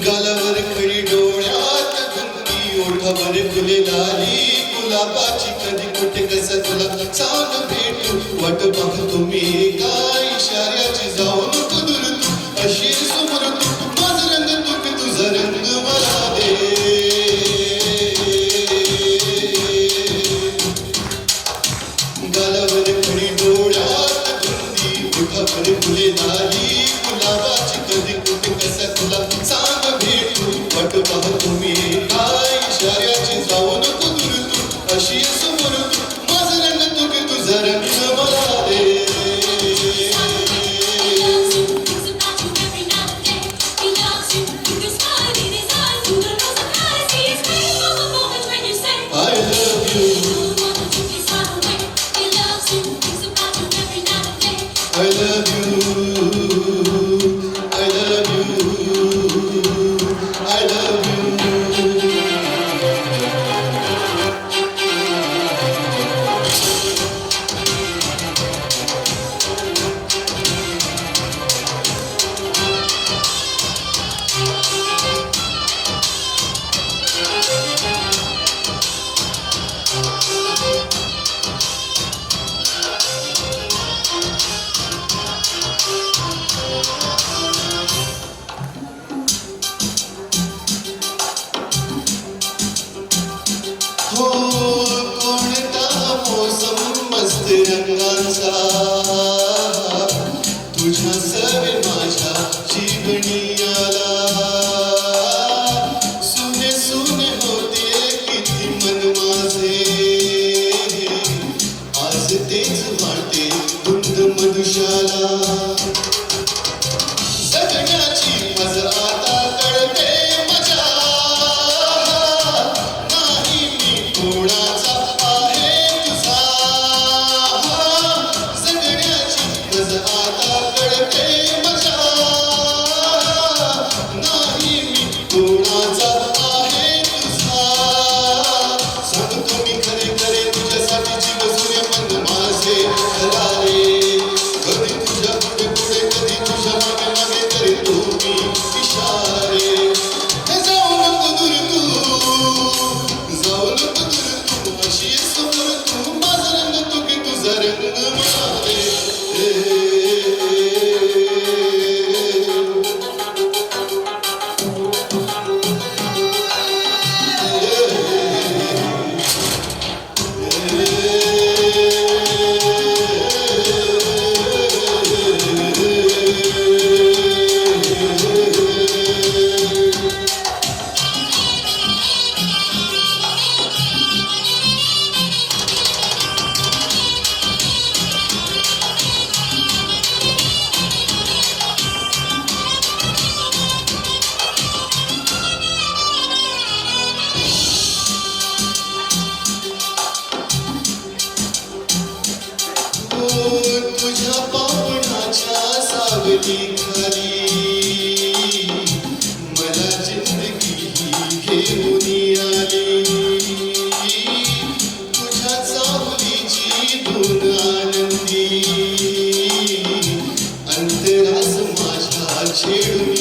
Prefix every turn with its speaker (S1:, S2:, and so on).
S1: गालावर खडी डोळ्यात गुंगी ओठावर फुले लाली गुलाबाची कधी कुठे कसं तुला सांग भेटू वाट पाहतो मी काय इशाऱ्याची जाऊ नको दूर तू अशी समोर तू माझा रंग तू की तुझा रंग मला दे गालावर खडी डोळ्यात गुंगी ओठावर फुले लाली गुलाबाची कधी कुठे कसं तुला सांग वाट पाहतो मी काय इशाऱ्याची जाऊ नको दूर तू अशी समोर तू माझा रंग तू की तुझा रंग मला दे I love you I love you I love you हो कोणता मौसम मस्त रंगाचा तुझ्या सवे माझ्या जीवनी आला सुने सुने होते किती मन माझे आज तेच वाटते धुंद मधुशाला जगण्याची मजा आता कळते कोणाचा आहे तुझा जगण्याची मजा आता कळते मजा नाही मी कोणाचा आहे तुझा सांगतो मी खरे खरे तुझ्यासाठी जीव सूर्य मन माझे हराले कधी तुझ्या पुढे पुढे कधी तुझ्या मागे मागे करतो मी इशारे जाऊ नको दूर तू जाऊ नको अशी समोर तू माझा रंग तू की तुझा रंग मला दे तुझ्या पावनाच्या सावली खाली मला जिंदगी घेऊन आली तुझ्या सावलीची धून आनंदी अंतरास माझ्या छेडून